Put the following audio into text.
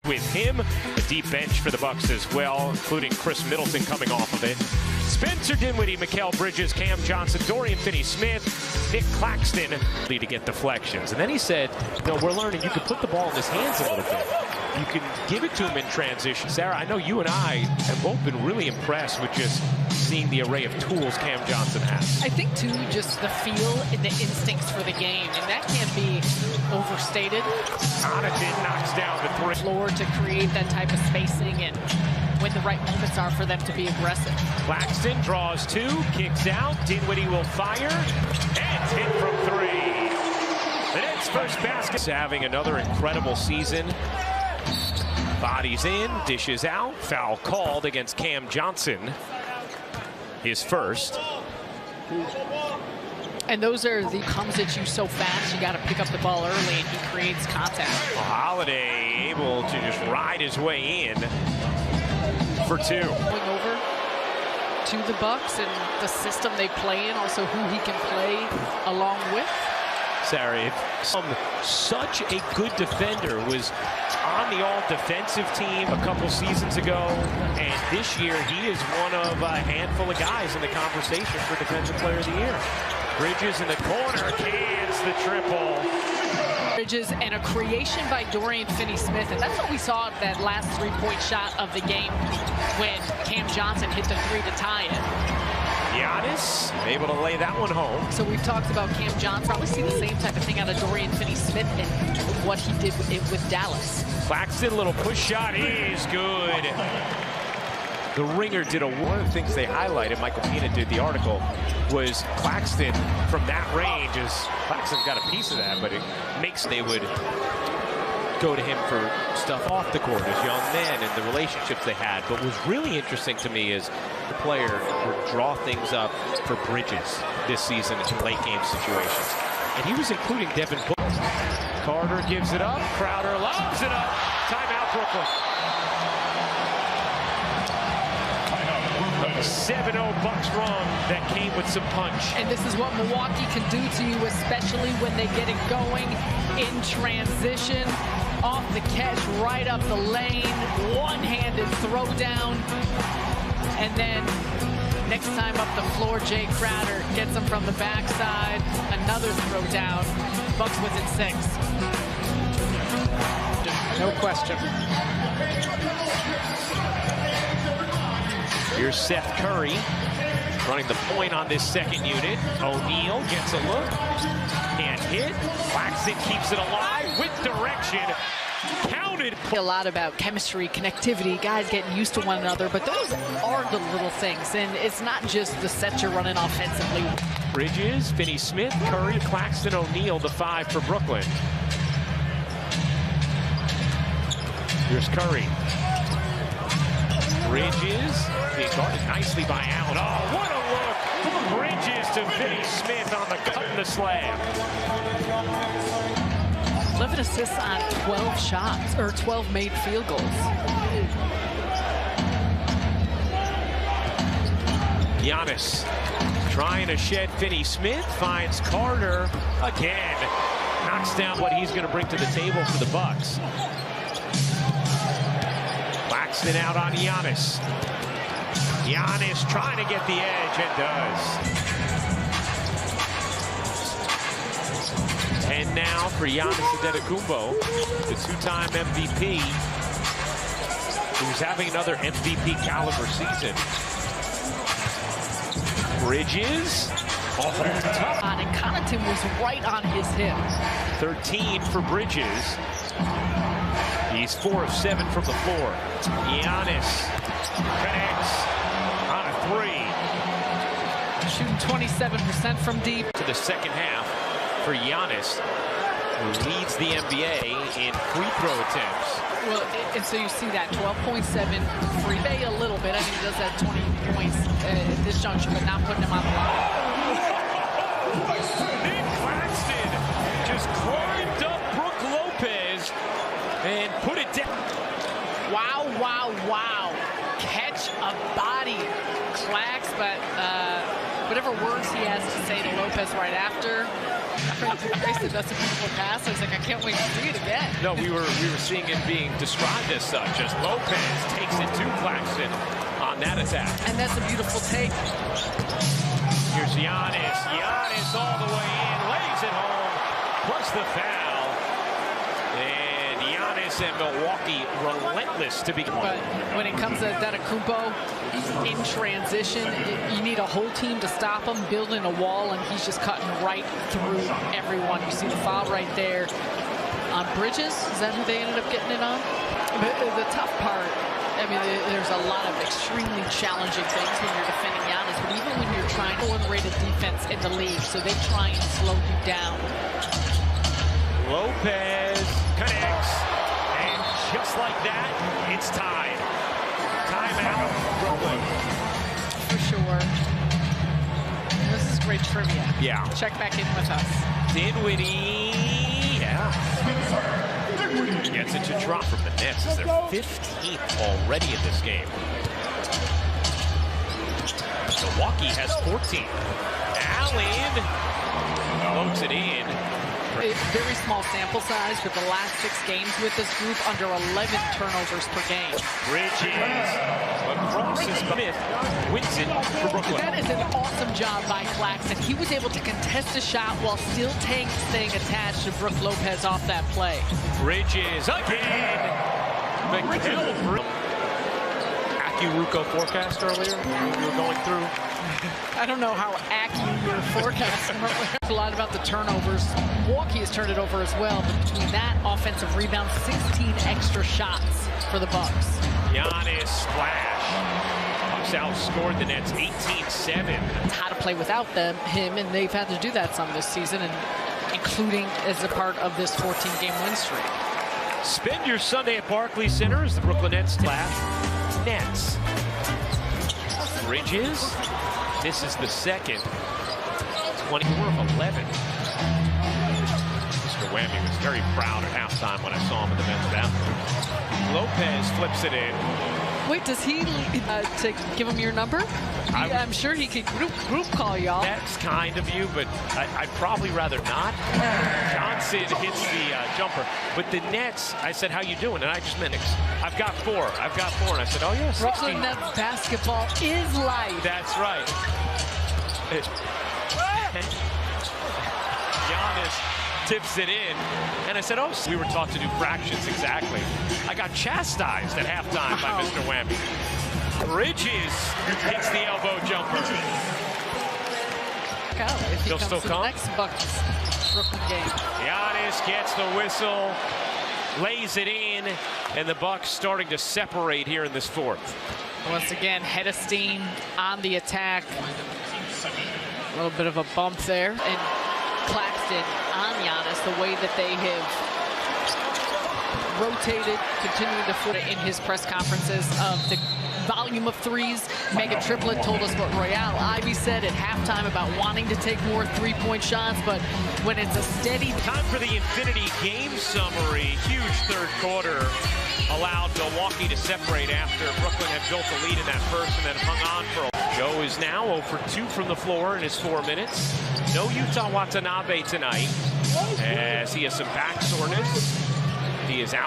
with him. A deep bench for the Bucks as well, including Chris Middleton coming off of it. Spencer Dinwiddie, Mikal Bridges, Cam Johnson, Dorian Finney-Smith, Nick Claxton to get deflections. And then he said, no, we're learning you can put the ball in his hands a little bit. You can give it to him in transition. Sarah, I know you and I have both been really impressed with just seeing the array of tools Cam Johnson has. I think, too, just the feel and the instincts for the game, and that can't be overstated. Connaughton knocks down the three. Floor to create that type of spacing and when the right moments are for them to be aggressive. Claxton draws two, kicks out. Dinwiddie will fire, and hit from three. The Nets' first basket. Having another incredible season. Bodies in, dishes out, foul called against Cam Johnson. His first. And those are the comes at you so fast, you got to pick up the ball early, and he creates contact. Holiday able to just ride his way in for two. Going over to the Bucks and the system they play in, also who he can play along with. Sarah, such a good defender, was on the all-defensive team a couple seasons ago, and this year he is one of a handful of guys in the conversation for Defensive Player of the Year. Bridges in the corner, cans the triple. Bridges and a creation by Dorian Finney-Smith, and that's what we saw at that last three-point shot of the game when Cam Johnson hit the three to tie it. Giannis able to lay that one home. So we've talked about Cam Johnson. Probably see the same type of thing out of Dorian Finney-Smith and what he did with Dallas. Claxton, little push shot is good. The Ringer did one of the things they highlighted, Michael Pina did the article, was Claxton from that range. As Claxton's got a piece of that, but it makes they would go to him for stuff off the court as young men and the relationships they had. But what was really interesting to me is the player would draw things up for Bridges this season in late game situations. And he was including Devin Booker. Carter gives it up. Crowder lobs it up. Timeout, Brooklyn. 7-0 Bucks run that came with some punch. And this is what Milwaukee can do to you, especially when they get it going in transition. Off the catch, right up the lane, one-handed throw down. And then next time up the floor, Jay Crowder gets him from the backside. Another throw down. Bucks within 6. No question. Here's Seth Curry running the point on this second unit. O'Neal gets a look. Can't hit. Claxton keeps it alive with direction. Counted. A lot about chemistry, connectivity, guys getting used to one another, but those are the little things, and it's not just the sets you're running offensively. Bridges, Finney-Smith, Curry, Claxton, O'Neal, the 5 for Brooklyn. Here's Curry. Bridges being guarded nicely by Allen. Oh, what a look! Bridges to Finney-Smith on the cut in the slab. 11 assists on 12 shots, or 12 made field goals. Giannis trying to shed Finney-Smith, finds Carter again. Knocks down what he's going to bring to the table for the Bucks. Claxton out on Giannis. Giannis trying to get the edge and does. 10 now for Giannis Antetokounmpo, the two-time MVP, who's having another MVP caliber season. Bridges. Oh, and Connaughton was right on his hip. 13 for Bridges. He's 4 of 7 from the floor. Giannis connects on a 3. Shooting 27% from deep. To the second half for Giannis, who leads the NBA in free throw attempts. Well, and so you see that 12.7 free bay a little bit. I think he does have 20 points at this juncture, but not putting him on the line. Nick Claxton just climbed up Brook Lopez and put it down. Wow, wow, wow. Catch a body, Clax, but whatever words he has to say to Lopez right after, I said that's a beautiful pass. I was like, I can't wait to see it again. No, we were seeing it being described as such, as Lopez takes it to Claxton on that attack. And that's a beautiful take. Here's Giannis. Giannis all the way in, lays it home, plus the foul. And Giannis and Milwaukee relentless to be. But when it comes to Antetokounmpo in transition, you need a whole team to stop him, building a wall, and he's just cutting right through everyone. You see the foul right there on Bridges. Is that who they ended up getting it on? The tough part, I mean, there's a lot of extremely challenging things when you're defending Giannis, but even when you're trying to underrated defense in the league, so they try and slow you down. Lopez connects, and just like that, it's tied. Timeout, Brooklyn. For sure. This is great trivia. Yeah. Check back in with us. Dinwiddie, yeah. Gets it to drop from the Nets. It's their 15th already in this game. Milwaukee has 14. Allen floats it in. A very small sample size, but the last 6 games with this group, under 11 turnovers per game. Bridges across his Smith wins it for Brooklyn. That is an awesome job by Claxton. He was able to contest a shot while still staying attached to Brook Lopez off that play. Bridges again. Mikal AccuRuco forecast earlier we were going through. I don't know how accurate your forecast is. A lot about the turnovers. Milwaukee has turned it over as well, but between that offensive rebound, 16 extra shots for the Bucks. Giannis splash. Bucks outscored the Nets 18-7. It's how to play without him, and they've had to do that some this season, and including as a part of this 14-game win streak. Spend your Sunday at Barclays Center as the Brooklyn Nets laugh. Nets. Bridges. This is the second. 24 of 11. Mr. Whammy was very proud at halftime when I saw him in the men's bathroom. Lopez flips it in. Wait, does he to give him your number? I'm sure he could group call y'all. That's kind of you, but I'd probably rather not. Johnson hits the jumper. But the Nets, I said, how you doing? And I just meant, I've got 4. I've got 4. And I said, oh, yeah, 16. Brooklyn Nets basketball is life. That's right. Giannis tips it in. And I said, oh, we were taught to do fractions. Exactly. I got chastised at halftime by Mr. Whammy. Bridges hits the elbow jumper. If he He'll comes still to come? the next Bucks Brooklyn game. Giannis gets the whistle, lays it in, and the Bucks starting to separate here in this fourth. Once again, head of steam on the attack. A little bit of a bump there. And Claxton on Giannis, the way that they have rotated, continuing to put it in his press conferences of the volume of threes. Mega Triplet told us what Royale Ivy said at halftime about wanting to take more three-point shots, but when it's a steady... Time for the Infinity game summary. Huge third quarter allowed Milwaukee to separate after Brooklyn had built the lead in that first and then hung on for a... Joe is now 0 for 2 from the floor in his 4 minutes. No Utah Watanabe tonight as he has some back soreness. He is out.